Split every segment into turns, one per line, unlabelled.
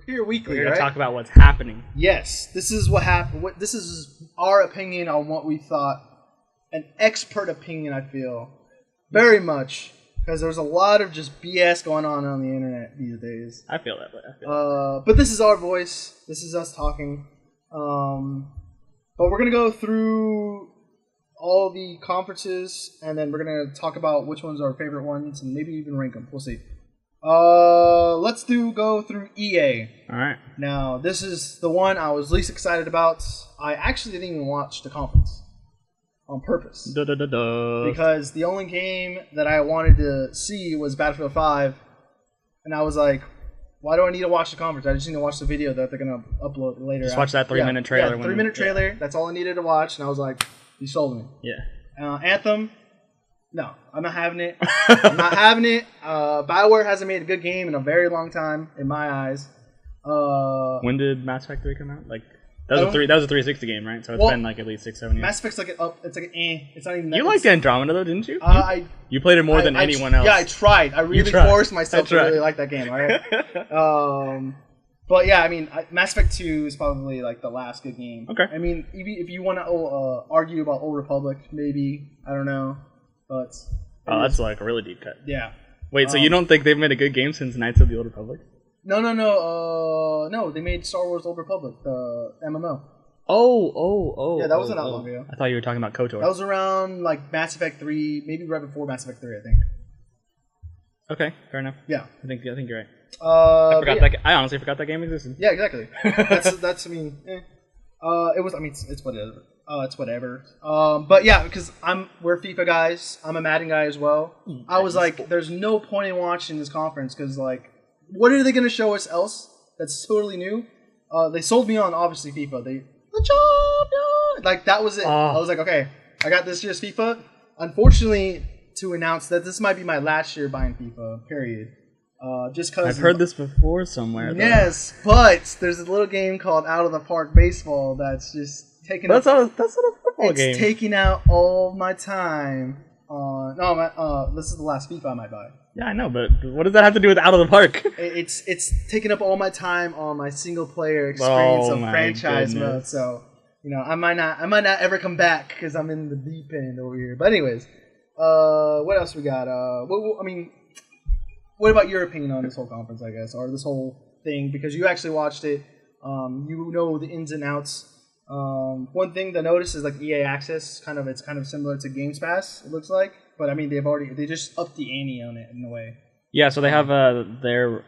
here weekly.
We're here to
right?
talk about what's happening.
Yes, this is what happened. This is our opinion on what we thought. An expert opinion, I feel. Very much. Because there's a lot of just BS going on the internet these days.
I feel that way.
But this is our voice. This is us talking. But we're going to go through all the conferences, and then we're going to talk about which ones are our favorite ones, and maybe even rank them. We'll see. Let's go through EA.
All right.
Now, this is the one I was least excited about. I actually didn't even watch the conference on purpose. Because the only game that I wanted to see was Battlefield 5, and I was like, why do I need to watch the conference? I just need to watch the video that they're going to upload later.
Just watch that 3-minute trailer.
Yeah, 3-minute trailer. That's all I needed to watch, and I was like, you sold me.
Yeah.
Anthem, no, I'm not having it. I'm not having it. BioWare hasn't made a good game in a very long time, in my eyes.
When did Mass Effect 3 come out? Like that was a 360 game, right? So it's been like at least 6-7 years.
Mass Effect's like it's like it's not even.
You liked Andromeda though, didn't you? You played it more than anyone else.
Yeah, I tried. I really forced myself to really like that game. All right. But yeah, I mean, Mass Effect 2 is probably like the last good game.
Okay.
I mean, if you want to argue about Old Republic, maybe, I don't know, but
that's like a really deep cut.
Yeah.
Wait, so you don't think they've made a good game since Knights of the Old Republic?
No. No, they made Star Wars Old Republic, the MMO.
Oh.
Yeah, that wasn't that long ago.
I thought you were talking about KOTOR.
That was around like Mass Effect 3, maybe right before Mass Effect 3, I think.
Okay, fair enough.
Yeah.
I think you're right.
I
honestly forgot that game existed.
Yeah, exactly. That's I mean, it was. I mean, it's whatever. It's whatever. But yeah, because we're FIFA guys. I'm a Madden guy as well. I was like, there's no point in watching this conference because like, what are they going to show us else that's totally new? They sold me on obviously FIFA. The champion, like that was it. I was like, okay, I got this year's FIFA. Unfortunately, to announce that this might be my last year buying FIFA. Period. Just because
I've heard this before somewhere. Though.
Yes, but there's a little game called Out of the Park Baseball that's just taking.
That's not a football game.
It's taking out all my time. This is the last FIFA I might buy.
Yeah, I know, but what does that have to do with Out of the Park?
It's taking up all my time on my single player experience of franchise mode. So I might not ever come back because I'm in the deep end over here. But anyways, what else we got? What about your opinion on this whole conference, I guess, or this whole thing? Because you actually watched it, you know the ins and outs. One thing to notice is like EA Access, it's kind of similar to Games Pass. It looks like, but I mean they just upped the ante on it in a way. Yeah,
so they have they're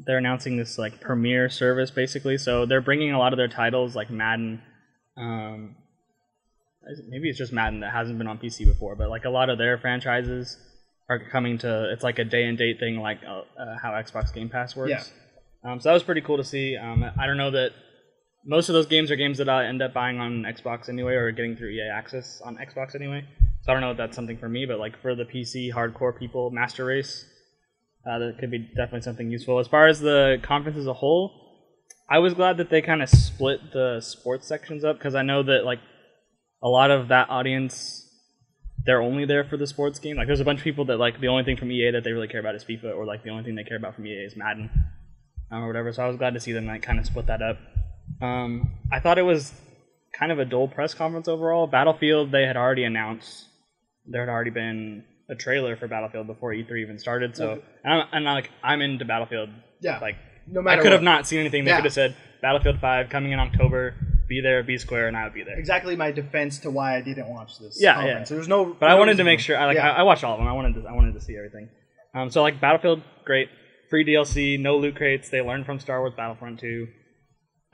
announcing this like premiere service basically. So they're bringing a lot of their titles like Madden. Maybe it's just Madden that hasn't been on PC before, but like a lot of their franchises are coming to, it's like a day and date thing, like how Xbox Game Pass works.
Yeah.
So that was pretty cool to see. I don't know that most of those games are games that I end up buying on Xbox anyway, or getting through EA Access on Xbox anyway. So I don't know if that's something for me, but like for the PC hardcore people, Master Race, that could be definitely something useful. As far as the conference as a whole, I was glad that they kind of split the sports sections up, because I know that like a lot of that audience, they're only there for the sports game. Like, there's a bunch of people that, like, the only thing from EA that they really care about is FIFA, or, like, the only thing they care about from EA is Madden, or whatever. So I was glad to see them, like, kind of split that up. I thought it was kind of a dull press conference overall. Battlefield, they had already announced. There had already been a trailer for Battlefield before E3 even started. So, I'm into Battlefield.
Yeah.
Like,
no matter
I could have
what.
not seen anything. They could have said, Battlefield 5 coming in October. Be there, be square, and I would be there.
Exactly my defense to why I didn't watch this.
Yeah,
conference. There's no.
But I wanted to make sure. I watched all of them. I wanted to see everything. So like Battlefield, great, free DLC, no loot crates. They learned from Star Wars Battlefront 2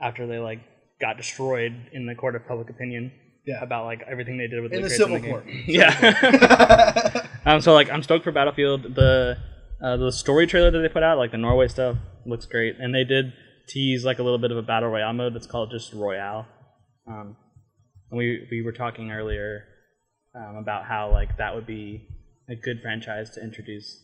after they like got destroyed in the court of public opinion.
Yeah.
About like everything they did with
in
loot
the
crates
civil
in the
court.
game. Yeah. So like I'm stoked for Battlefield. The story trailer that they put out, like the Norway stuff, looks great, and they did tease like a little bit of a battle royale mode that's called just Royale. We were talking earlier about how like that would be a good franchise to introduce.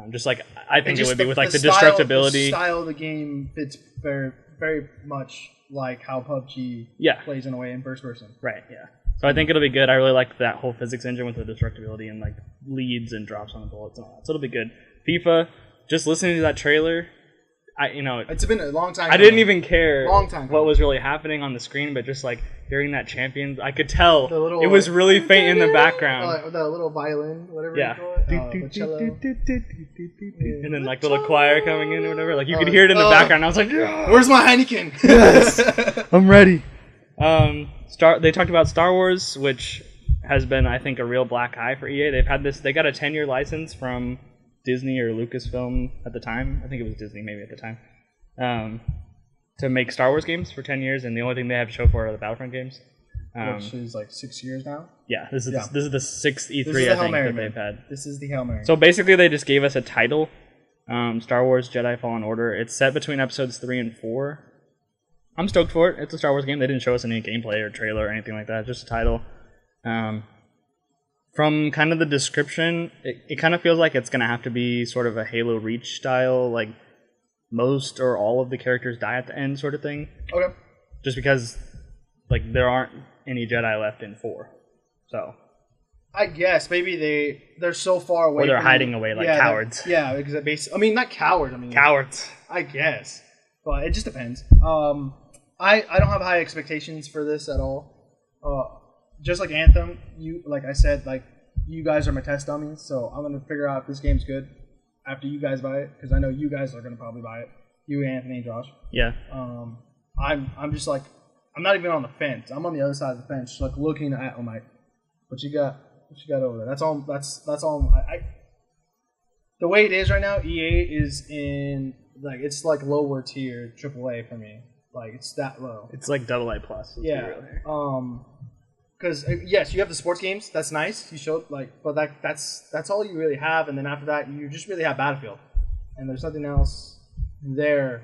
Just like I think it would be with like the destructibility.
The style of the game fits very, very much like how PUBG plays in a way in first person.
Right. Yeah. So I think it'll be good. I really like that whole physics engine with the destructibility and like leads and drops on the bullets and all that. So it'll be good. FIFA. Just listening to that trailer,
It's been a long time.
I didn't even care
what
was really happening on the screen, but just like hearing that champion, I could tell it was really faint in the background.
The little violin, whatever you call it. Cello.
And then like little choir coming in or whatever. Like you could hear it in the background. I was like,
where's my Heineken?
Yes, I'm ready. They talked about Star Wars, which has been, I think, a real black eye for EA. They got a 10-year license from Disney or Lucasfilm at the time. I think it was Disney maybe at the time. To make Star Wars games for 10 years, and the only thing they have to show for are the Battlefront games.
Which is like 6 years now?
Yeah, this is the 6th E3 I think that they've had.
This is the Hail Mary.
So basically they just gave us a title, Star Wars Jedi Fallen Order. It's set between episodes 3 and 4. I'm stoked for it. It's a Star Wars game. They didn't show us any gameplay or trailer or anything like that, just a title. From kind of the description, it kind of feels like it's going to have to be sort of a Halo Reach style, like most or all of the characters die at the end sort of thing.
Okay.
Just because like there aren't any Jedi left in 4. So
I guess maybe they're so far away.
Or they're hiding away like cowards.
Yeah, because basically, I mean, not cowards. I mean
cowards.
I guess, but it just depends. I don't have high expectations for this at all. Just like Anthem, like I said, like you guys are my test dummies, so I'm gonna figure out if this game's good after you guys buy it, because I know you guys are gonna probably buy it. You, Anthony, and Josh.
Yeah.
I'm just like, I'm not even on the fence. I'm on the other side of the fence, just like looking at. I'm like, what you got over there? That's all. That's all. The way it is right now, EA is in like it's like lower tier AAA for me. Like it's that low.
It's like AA plus.
Yeah. Because yes, you have the sports games. That's nice. You showed but that's all you really have. And then after that, you just really have Battlefield, and there's nothing else there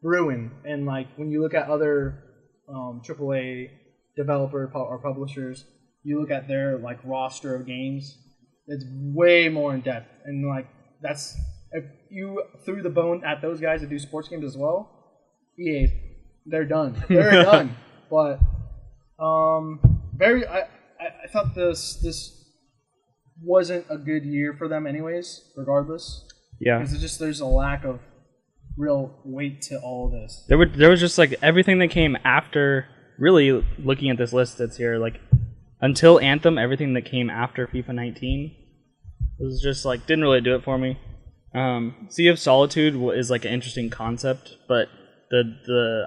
brewing. And like when you look at other AAA developer or publishers, you look at their like roster of games. It's way more in depth, and like that's if you threw the bone at those guys that do sports games as well, EA, they're done. They're done. But I thought this wasn't a good year for them anyways, regardless.
Yeah.
Because there's a lack of real weight to all of this.
There was just like everything that came after, really looking at this list that's here, like until Anthem, everything that came after FIFA 19 was just like, didn't really do it for me. Sea of Solitude is like an interesting concept, but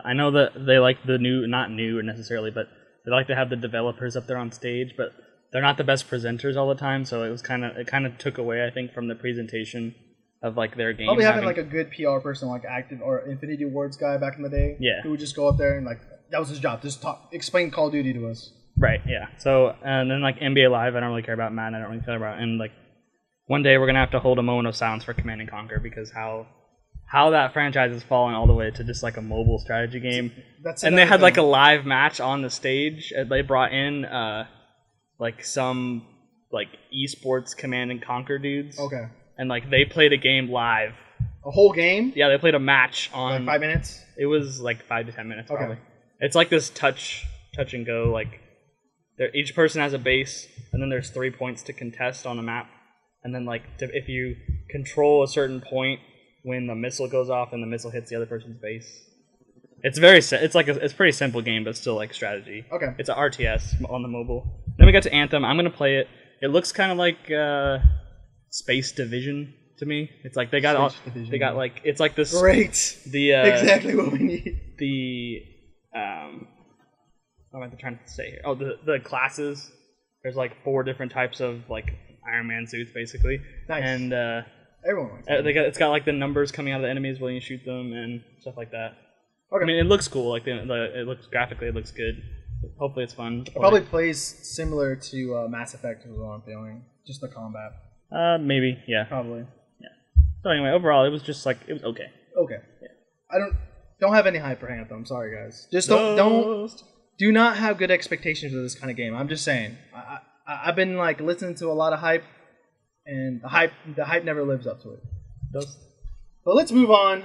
I know that they like the not new necessarily, but they like to have the developers up there on stage, but they're not the best presenters all the time, so it kind of took away, I think, from the presentation of like their game.
Probably having like a good PR person, like Active or Infinity Awards guy back in the day,
yeah,
who would just go up there and like that was his job, just explain Call of Duty to us.
Right. Yeah. So and then like NBA Live, I don't really care about. Madden, I don't really care about. And like one day we're gonna have to hold a moment of silence for Command and Conquer, because how that franchise has fallen all the way to just like a mobile strategy game. And they had like a live match on the stage. They brought in like some like esports Command and Conquer dudes.
Okay. And
like they played a game live.
A whole game?
Yeah, they played a match on
like 5 minutes?
It was like 5 to 10 minutes probably.
Okay.
It's like this touch and go, like each person has a base, and then there's 3 points to contest on a map. And then like if you control a certain point when the missile goes off and the missile hits the other person's base. It's it's a pretty simple game, but still like strategy. Okay. It's an RTS on the mobile. Then we got to Anthem. I'm gonna play it. It looks kind of like Space Division to me. It's like they got like it's like this.
Great. Exactly what we need.
What am I trying to say here? Oh, the classes. There's like 4 different types of like Iron Man suits basically. Nice. And
everyone.
It's got like the numbers coming out of the enemies when you shoot them and stuff like that. Okay. I mean, it looks cool. Like it looks graphically, it looks good. Hopefully, it's fun.
It probably plays similar to Mass Effect, is what I'm feeling. Just the combat.
Maybe. Yeah.
Probably.
Yeah. So anyway, overall, it was just like it was okay.
Okay. Yeah. I don't have any hype for Anthem. Sorry, guys. Just do not have good expectations for this kind of game. I'm just saying. I've been like listening to a lot of hype, and the hype never lives up to it.
Does.
But let's move on